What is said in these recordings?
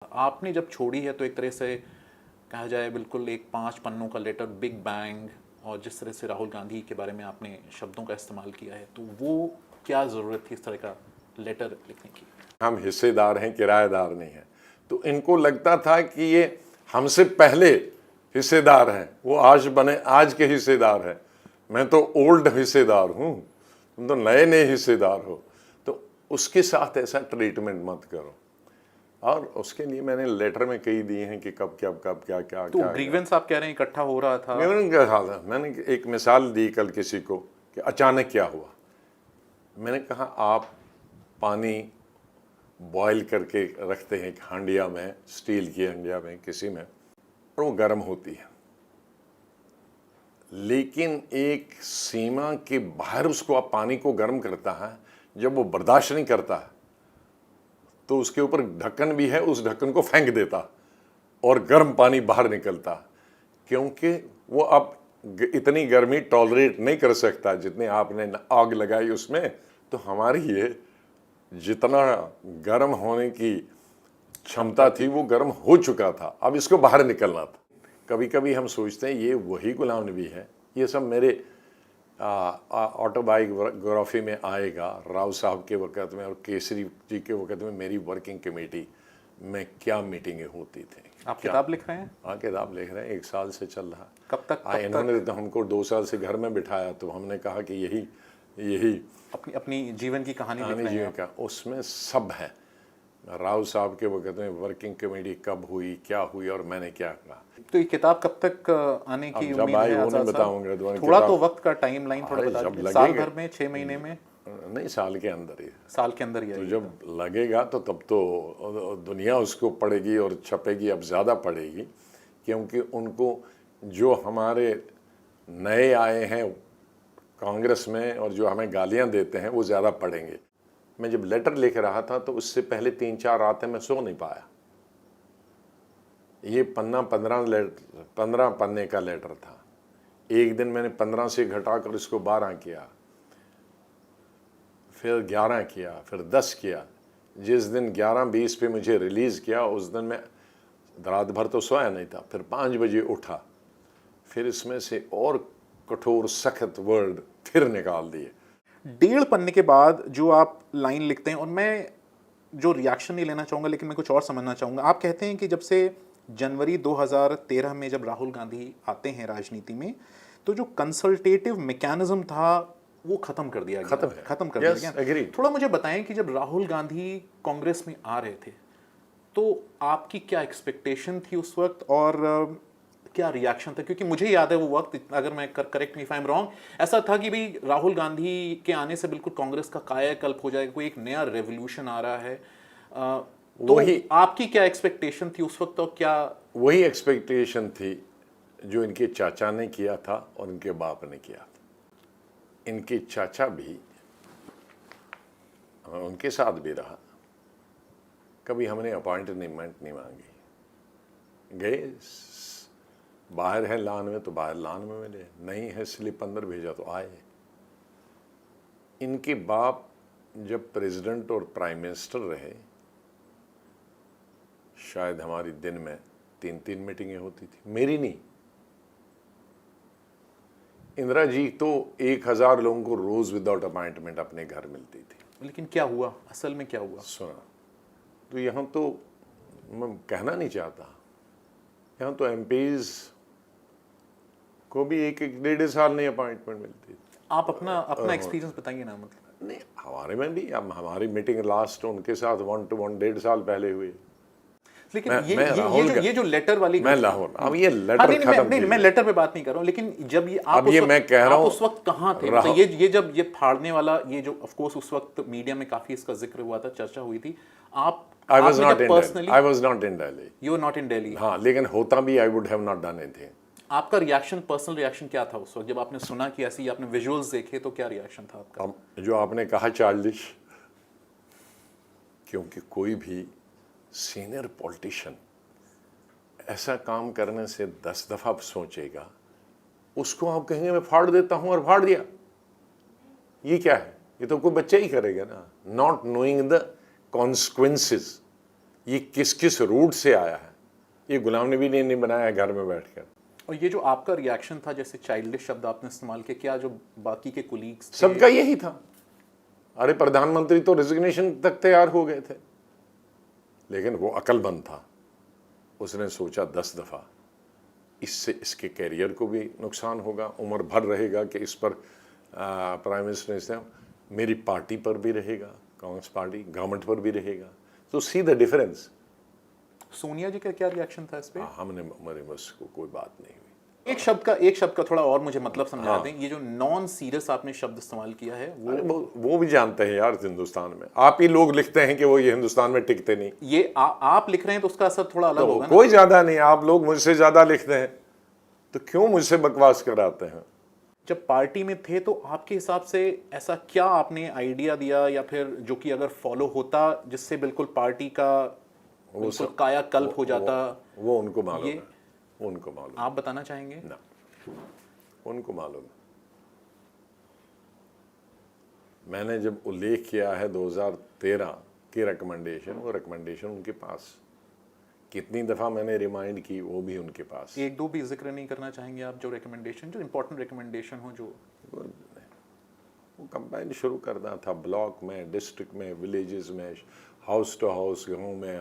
आपने जब छोड़ी है तो एक तरह से कहा जाए बिल्कुल एक 5 पन्नों का लेटर, बिग बैंग, और जिस तरह से राहुल गांधी के बारे में आपने शब्दों का इस्तेमाल किया है, तो वो क्या ज़रूरत थी इस तरह का लेटर लिखने की? हम हिस्सेदार हैं, किराएदार नहीं हैं। तो इनको लगता था कि ये हमसे पहले हिस्सेदार हैं, वो आज के हिस्सेदार हैं। मैं तो ओल्ड हिस्सेदार हूँ, तुम तो नए नए हिस्सेदार हो, तो उसके साथ ऐसा ट्रीटमेंट मत करो। और उसके लिए मैंने लेटर में कही दिए हैं कि कब क्या तो ग्रीवेंस आप कह रहे हैं इकट्ठा हो रहा था? मैंने कहा था, मैंने एक मिसाल दी कल किसी को कि अचानक क्या हुआ। मैंने कहा आप पानी बॉयल करके रखते हैं एक हांडिया में, स्टील की हांडिया में किसी में, और वो गर्म होती है, लेकिन एक सीमा के बाहर उसको आप पानी को गर्म करता है, जब वो बर्दाश्त नहीं करता है तो उसके ऊपर ढक्कन भी है, उस ढक्कन को फेंक देता और गर्म पानी बाहर निकलता, क्योंकि वो अब इतनी गर्मी टॉलरेट नहीं कर सकता जितनी आपने आग लगाई उसमें। तो हमारी ये जितना गर्म होने की क्षमता थी वो गर्म हो चुका था, अब इसको बाहर निकलना था। कभी कभी हम सोचते हैं ये वही गुलाम नबी है। ये सब मेरे ऑटोबायोग्राफी में आएगा। राव साहब के वक़्त में और केसरी जी के वक़्त में मेरी वर्किंग कमेटी में क्या मीटिंगें होती थी। आप किताब लिख रहे हैं? हाँ, किताब लिख रहे हैं, 1 साल से चल रहा। कब तक? इन्होंने तो हमको 2 साल से घर में बिठाया, तो हमने कहा कि यही अपनी जीवन की कहानी लिख रहे हैं का उसमें सब है। राव साहब के वक़्त में वर्किंग कमेटी कब हुई, क्या हुई और मैंने क्या कहा। तो ये किताब कब तक आने की उम्मीद है? जब बताऊंगा थोड़ा तो वक्त का टाइमलाइन थोड़ा बता दीजिए। साल भर में, 6 महीने में? नहीं, साल के अंदर ही। साल के अंदर ही तो जब लगेगा तो तब तो दुनिया उसको पढ़ेगी और छपेगी, अब ज़्यादा पढ़ेगी, क्योंकि उनको जो हमारे नए आए हैं कांग्रेस में और जो हमें गालियां देते हैं वो ज़्यादा पढ़ेंगे। मैं जब लेटर लिख रहा था तो उससे पहले 3-4 रातें मैं सो नहीं पाया। ये 15 पन्ने का लेटर था। एक दिन मैंने 15 से घटाकर इसको 12 किया, फिर 11 किया, फिर 10 किया। जिस दिन 11-20 पे मुझे रिलीज़ किया उस दिन मैं रात भर तो सोया नहीं था, फिर 5 बजे उठा, फिर इसमें से और कठोर सख्त वर्ड फिर निकाल दिए। 1.5 पन्ने के बाद जो आप लाइन लिखते हैं, और मैं जो रिएक्शन नहीं लेना चाहूँगा लेकिन मैं कुछ और समझना चाहूँगा। आप कहते हैं कि जब से जनवरी 2013 में जब राहुल गांधी आते हैं राजनीति में, तो जो कंसल्टेटिव मैकेनिज्म था वो खत्म कर दिया गया। खत्म कर दिया गया। थोड़ा मुझे बताएं कि जब राहुल गांधी कांग्रेस में आ रहे थे तो आपकी क्या एक्सपेक्टेशन थी उस वक्त और क्या रिएक्शन था? क्योंकि मुझे याद है वो वक्त, अगर मैं correct me if I am wrong, ऐसा था कि भाई राहुल गांधी के आने से बिल्कुल कांग्रेस का कायाकल्प हो जाएगा, कोई एक नया रेवोल्यूशन आ रहा है। तो वही आपकी क्या एक्सपेक्टेशन थी उस वक्त, और क्या वही एक्सपेक्टेशन थी जो इनके चाचा ने किया था और इनके बाप ने किया था। इनके चाचा भी उनके साथ भी रहा, कभी हमने अपॉइंटमेंट नहीं मांगी। गए, बाहर है लान में तो बाहर लान में मिले, नहीं है स्लिप अंदर भेजा तो आए। इनके बाप जब प्रेसिडेंट और प्राइम मिनिस्टर रहे, शायद हमारी दिन में 3-3 मीटिंगें होती थी, मेरी नहीं। इंदिरा जी तो 1000 लोगों को रोज विदाउट अपॉइंटमेंट अपने घर मिलती थी। लेकिन क्या हुआ, असल में क्या हुआ? सुना तो यहाँ तो मैं कहना नहीं चाहता, यहाँ तो एमपीज को भी 1-1 साल नहीं अपॉइंटमेंट मिलती। आप अपना एक्सपीरियंस बताइए ना। मतलब नहीं, हमारे में भी, अब हमारी मीटिंग लास्ट उनके साथ 1 to 1.5 साल पहले हुई। लेकिन ये जो लेटर वाली, मैं लाहौर, अब ये लेटर खत्म नहीं, मैं लेटर पे बात नहीं कर रहा हूँ, लेकिन जब ये आप अब ये मैं कह रहा हूँ उस वक्त कहाँ थे? मतलब ये जब ये फाड़ने वाला, ये जो ऑफ कोर्स उस वक्त मीडिया में काफी इसका जिक्र हुआ था, चर्चा हुई थी। I was not in Delhi. You were not in Delhi. हाँ, लेकिन होता भी I would have not done anything. आपका रिएक्शन, पर्सनल रिएक्शन क्या था उस वक्त जब आपने सुना कि ऐसी, आपने विजुअल्स देखे, तो क्या रिएक्शन था आपका? जो आपने कहा चार्लिश, क्योंकि कोई भी सीनियर पॉलिटिशियन ऐसा काम करने से 10 दफा सोचेगा, उसको आप कहेंगे मैं फाड़ देता हूं और फाड़ दिया। ये क्या है? ये तो कोई बच्चा ही करेगा ना, नॉट नोइंग द कॉन्सिक्वेंसेस। ये किस किस रूट से आया है, ये गुलाम नबी ने नहीं बनाया घर में बैठकर। और ये जो आपका रिएक्शन था, जैसे चाइल्डिश शब्द आपने इस्तेमाल किया, क्या जो बाकी के कुलीग्स थे सबका यही था, अरे प्रधानमंत्री तो रेजिग्नेशन तक तैयार हो गए थे, लेकिन वो अक्लमंद था, उसने सोचा 10 दफ़ा इससे इसके कैरियर को भी नुकसान होगा, उम्र भर रहेगा कि इस पर प्राइम मिनिस्टर ने, मेरी पार्टी पर भी रहेगा, कांग्रेस पार्टी गवर्नमेंट पर भी रहेगा। तो सी द डिफरेंस। सोनिया जी का क्या रिएक्शन था इस पे? हमने मेरे बस को कोई बात नहीं हुई। एक शब्द का थोड़ा और मुझे मतलब समझा दें। ये जो नॉन सीरियस आपने शब्द इस्तेमाल किया है, वो भी जानते हैं यार, हिंदुस्तान में आप ही लोग लिखते हैं कि वो ये हिंदुस्तान में टिकते नहीं। ये आप लिख रहे हैं तो उसका असर थोड़ा अलग होगा ना? कोई ज्यादा नहीं, आप लोग मुझसे ज्यादा लिखते हैं, तो क्यों मुझसे बकवास कराते हैं? जब पार्टी में थे तो आपके हिसाब से ऐसा क्या आपने आइडिया दिया, या फिर जो कि अगर फॉलो होता जिससे बिल्कुल पार्टी का बिल्कुल कायाकल्प हो जाता? वो उनको मालूम है, वो उनको मालूम। आप बताना चाहेंगे? ना, उनको मालूम है। मैंने जब उल्लेख किया है 2013 की रिकमेंडेशन, वो रिकमेंडेशन उनके पास, कितनी दफ़ा मैंने रिमाइंड की, वो भी उनके पास। एक दो भी जिक्र नहीं करना चाहेंगे आप, जो रिकमेंडेशन, जो इम्पोर्टेंट रिकमेंडेशन हो? जो वो कंपेन शुरू करना था, ब्लॉक में, डिस्ट्रिक्ट में, विलेजेस में, हाउस टू हाउस, गाँव में,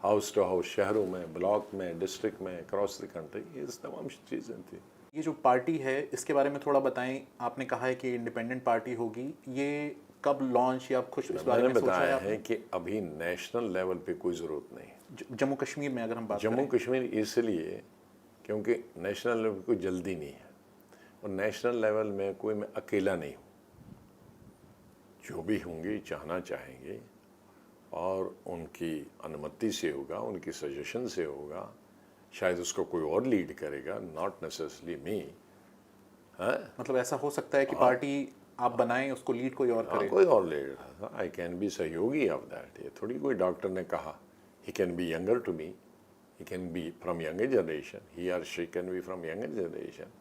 हाउस टू हाउस, शहरों में, ब्लॉक में, डिस्ट्रिक्ट में, अक्रॉस द कंट्री, ये तमाम चीज़ें थी। ये जो पार्टी है इसके बारे में थोड़ा बताएं। आपने कहा है कि इंडिपेंडेंट पार्टी होगी, ये कब लॉन्च या खुश इस बारे में सोचा बताया है कि अभी नेशनल लेवल पे कोई ज़रूरत नहीं। जम्मू कश्मीर में अगर हम बात जम्मू कश्मीर इसलिए क्योंकि नेशनल लेवल कोई जल्दी नहीं है, और नेशनल लेवल में कोई मैं अकेला नहीं हूँ, जो भी होंगे चाहना चाहेंगे और उनकी अनुमति से होगा, उनकी सजेशन से होगा, शायद उसको कोई और लीड करेगा, नॉट नेसेसरली मी। मतलब ऐसा हो सकता है कि पार्टी आप बनाएं, उसको लीड कोई और करे? कोई और लीड, आई कैन बी सहयोगी ऑफ दैट। ये थोड़ी कोई डॉक्टर ने कहा he can be younger to me, he can be from younger generation, he और she can be from younger generation.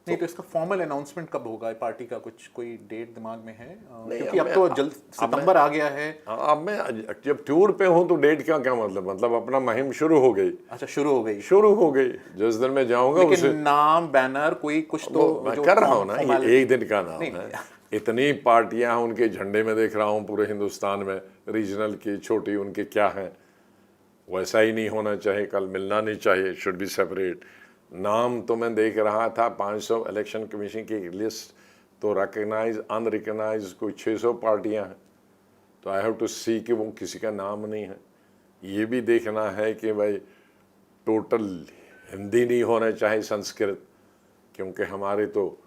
नहीं तो इसका फॉर्मल अनाउंसमेंट कब होगा पार्टी का? कुछ कोई डेट दिमाग में है? क्योंकि अब तो जल्द सितंबर आ गया है। अब मैं जब टूर पे हूँ तो डेट का क्या मतलब अपना मुहिम शुरू हो गई। अच्छा, शुरू हो गई? शुरू हो गई, जिस दिन मैं जाऊंगा लेकिन नाम, बैनर, कोई कुछ तो मैं कर रहा हूँ ना, ये एक दिन का नाम है। इतनी पार्टियां उनके झंडे में देख रहा हूँ पूरे हिंदुस्तान में, रीजनल की छोटी उनके क्या है, वैसा ही नहीं होना चाहिए, कल मिलना नहीं चाहिए, शुड बी सेपरेट। नाम तो मैं देख रहा था 500 इलेक्शन कमीशन की लिस्ट, तो रिकग्नाइज अनरिकग्नाइज कोई 600 पार्टियां हैं, तो आई हैव टू सी कि वो किसी का नाम नहीं है। ये भी देखना है कि भाई टोटल हिंदी नहीं होना चाहिए, संस्कृत, क्योंकि हमारे तो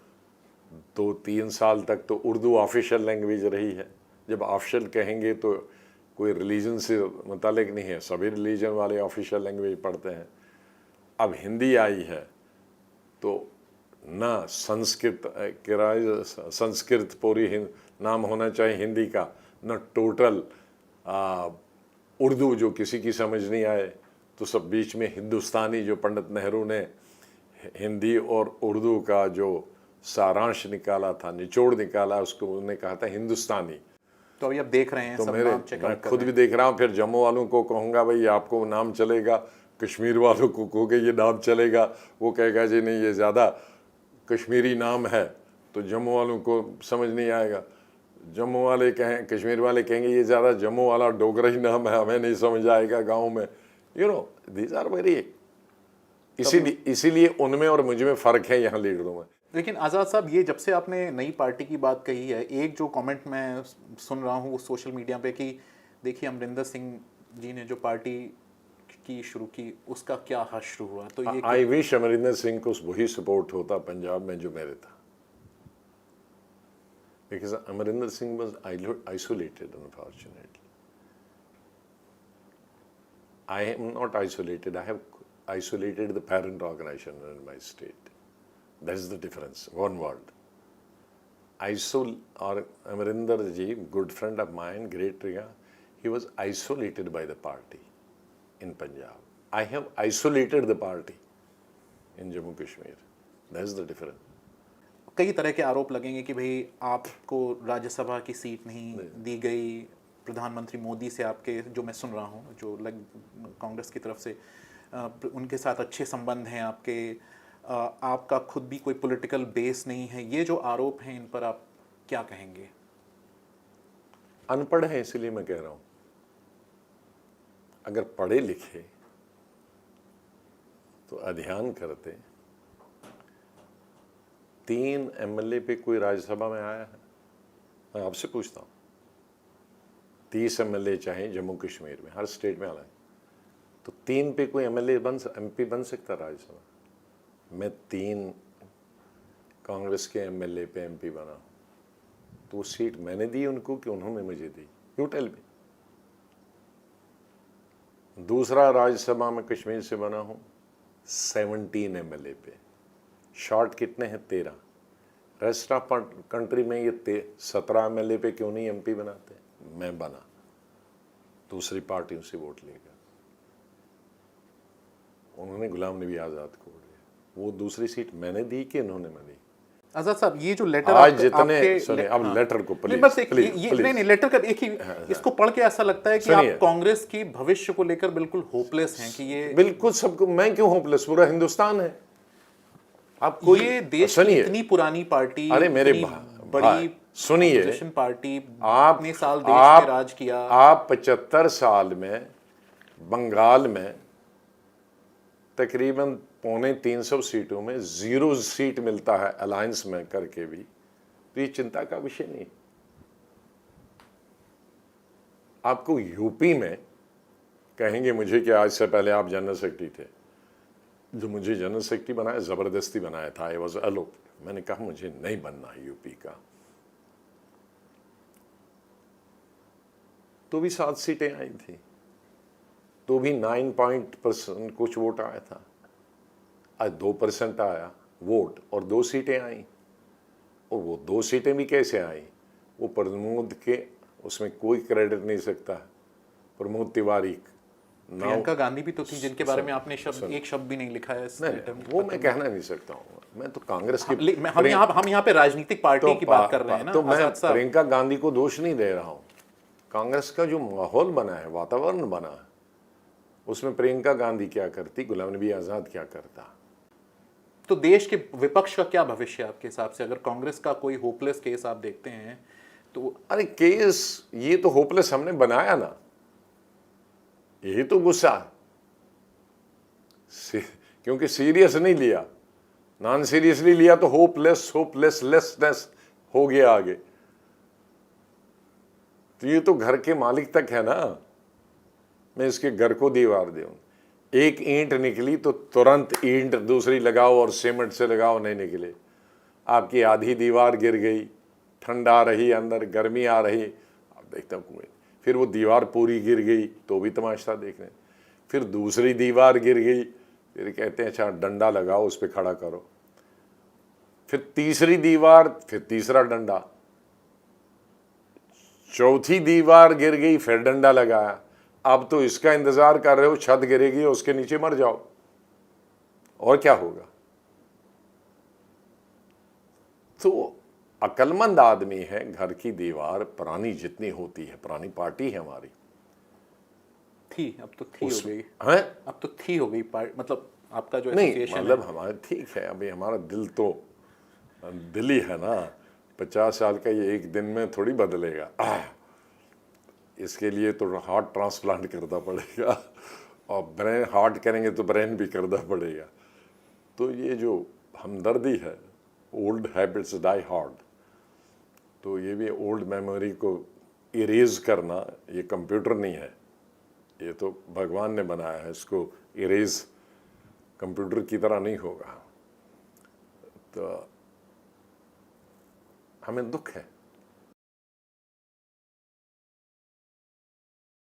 2-3 साल तक तो उर्दू ऑफिशियल लैंग्वेज रही है। जब ऑफिशियल कहेंगे तो कोई रिलीजन से मुतालिक नहीं है, सभी रिलीजन वाले ऑफिशियल लैंग्वेज पढ़ते हैं। अब हिंदी आई है तो ना संस्कृत पूरी नाम होना चाहिए हिंदी का, न टोटल उर्दू जो किसी की समझ नहीं आए, तो सब बीच में हिंदुस्तानी, जो पंडित नेहरू ने हिंदी और उर्दू का जो सारांश निकाला था, निचोड़ निकाला, उसको उन्होंने कहा था हिंदुस्तानी। तो अभी आप देख रहे हैं, तो सब मेरे नाम चेक मैं खुद भी देख रहा हूँ, फिर जम्मू वालों को कहूँगा भाई आपको नाम चलेगा, कश्मीर वालों को कहोगे ये नाम चलेगा, वो कहेगा जी नहीं ये ज़्यादा कश्मीरी नाम है, तो जम्मू वालों को समझ नहीं आएगा। जम्मू वाले कहें, कश्मीर वाले कहेंगे ये ज़्यादा जम्मू वाला डोगरा ही नाम है, हमें नहीं समझ आएगा गाँव में। You know these are very, इसीलिए उनमें और मुझ में फ़र्क है यहाँ लीडरों में। लेकिन आज़ाद साहब, ये जब से आपने नई पार्टी की बात कही है, एक जो कमेंट मैं सुन रहा हूँ वो सोशल मीडिया पे कि देखिए अमरिंदर सिंह जी ने जो पार्टी की शुरू की उसका क्या हश्र हुआ। तो ये आई विश अमरिंदर सिंह को वही सपोर्ट होता पंजाब में जो मेरे था, because Amarinder Singh was isolated unfortunately. I am not isolated, I have isolated the parent organization in my state. That is the difference, one word. Amarinder ji, good friend of mine, great Riga, he was isolated by the party in Punjab. I have isolated the party in Jammu Kashmir. That is the difference. कई तरह के आरोप लगेंगे कि भाई आपको राज्यसभा की seat नहीं दी गई, प्रधानमंत्री मोदी से आपके, जो मैं सुन रहा हूँ, जो कांग्रेस की तरफ से उनके साथ अच्छे संबंध हैं आपके, आपका खुद भी कोई पॉलिटिकल बेस नहीं है, ये जो आरोप हैं इन पर आप क्या कहेंगे? अनपढ़ है इसलिए मैं कह रहा हूं। अगर पढ़े लिखे तो अध्ययन करते। 3 एमएलए पे कोई राज्यसभा में आया है? मैं आपसे पूछता हूं। 30 एमएलए चाहे जम्मू कश्मीर में, हर स्टेट में अलग, तो 3 पे कोई एमपी बन सकता राज्यसभा? मैं 3 कांग्रेस के एमएलए पे एमपी बना हूं, तो वो सीट मैंने दी उनको कि उन्होंने मुझे दी? You tell me. दूसरा राज्यसभा में कश्मीर से बना हूं, 17 एमएलए पे। शॉर्ट कितने हैं? 13। रेस्ट ऑफ कंट्री में ये 17 एमएलए पे क्यों नहीं एमपी बनाते? मैं बना, दूसरी पार्टियों से वोट लेकर। उन्होंने गुलाम नबी आज़ाद को वोट दिया। वो दूसरी सीट मैंने दी कि इन्होंने मैं दी? आजाद साहब, ये जो लेटर आज जितने सुने, अब लेटर को प्लीज बस एक प्लीज नहीं, लेटर का एक ही, इसको पढ़ के ऐसा लगता है कि आप कांग्रेस की भविष्य को लेकर बिल्कुल होपलेस हैं कि ये बिल्कुल सबको। मैं क्यों होपलेस? पूरा हिंदुस्तान है। आप कोई ये देश की इतनी पुरानी पार्टी, अरे मेरे बड़ी सुनिए, अपोजिशन पार्टी, आप इतने साल देश में राज किया। आप 75 साल में बंगाल में तकरीबन 250 सीटों में 0 सीट मिलता है अलायंस में करके भी, तो ये चिंता का विषय नहीं। आपको यूपी में कहेंगे मुझे कि आज से पहले आप जनरल सेक्रेटरी थे, जो मुझे जनरल सेक्रेटरी बनाया जबरदस्ती बनाया था, आई वॉज अलोक। मैंने कहा मुझे नहीं बनना यूपी का, तो भी 7 सीटें आई थी, तो भी 9% कुछ वोट आया था। आज 2% आया वोट और 2 सीटें आई। और वो 2 सीटें भी कैसे आई? वो प्रमोद के, उसमें कोई क्रेडिट नहीं सकता। प्रमोद तिवारी, प्रियंका गांधी भी तो थी जिनके बारे में आपने एक शब्द भी नहीं लिखा है इस लेटर में। वो मैं कहना नहीं सकता हूँ। मैं तो कांग्रेस की, हम यहाँ पे राजनीतिक पार्टी की बात कर रहे हैं ना। तो मैं प्रियंका गांधी को दोष नहीं दे रहा हूँ। कांग्रेस का जो माहौल बना है, वातावरण बना है, उसमें प्रियंका गांधी क्या करती, गुलाम नबी आजाद क्या करता? तो देश के विपक्ष का क्या भविष्य है आपके हिसाब से? अगर कांग्रेस का कोई होपलेस केस आप देखते हैं तो? अरे केस ये तो होपलेस हमने बनाया ना, यही तो गुस्सा है। क्योंकि सीरियस नहीं लिया, नॉन सीरियसली लिया तो होपलेसनेस हो गया आगे। तो ये तो घर के मालिक तक है ना। मैं इसके घर को दीवार दूं, एक ईंट निकली तो तुरंत ईंट दूसरी लगाओ और सीमेंट से लगाओ, नहीं निकले। आपकी आधी दीवार गिर गई, ठंड आ रही, अंदर गर्मी आ रही, आप देखते हो। फिर वो दीवार पूरी गिर गई तो भी तमाशा देखने। फिर दूसरी दीवार गिर गई, फिर कहते हैं अच्छा डंडा लगाओ, उस पर खड़ा करो। फिर तीसरी दीवार, फिर तीसरा डंडा, चौथी दीवार गिर गई, फिर डंडा लगाया। अब तो इसका इंतजार कर रहे हो छत गिरेगी उसके नीचे मर जाओ, और क्या होगा? तो अक्लमंद आदमी है, घर की दीवार पुरानी जितनी होती है, पुरानी पार्टी है हमारी, थी, अब तो थी हो गई है, अब तो थी हो गई मतलब आपका जो नहीं, मतलब हमारे ठीक है। अभी हमारा दिल तो दिल ही है ना। 50 साल का ये एक दिन में थोड़ी बदलेगा। इसके लिए तो हार्ट ट्रांसप्लांट करना पड़ेगा, और ब्रेन, हार्ट करेंगे तो ब्रेन भी करना पड़ेगा। तो ये जो हमदर्दी है, ओल्ड हैबिट्स डाई हार्ड, तो ये भी ओल्ड मेमोरी को इरेज करना, ये कंप्यूटर नहीं है, ये तो भगवान ने बनाया है, इसको इरेज कंप्यूटर की तरह नहीं होगा। तो हमें दुख है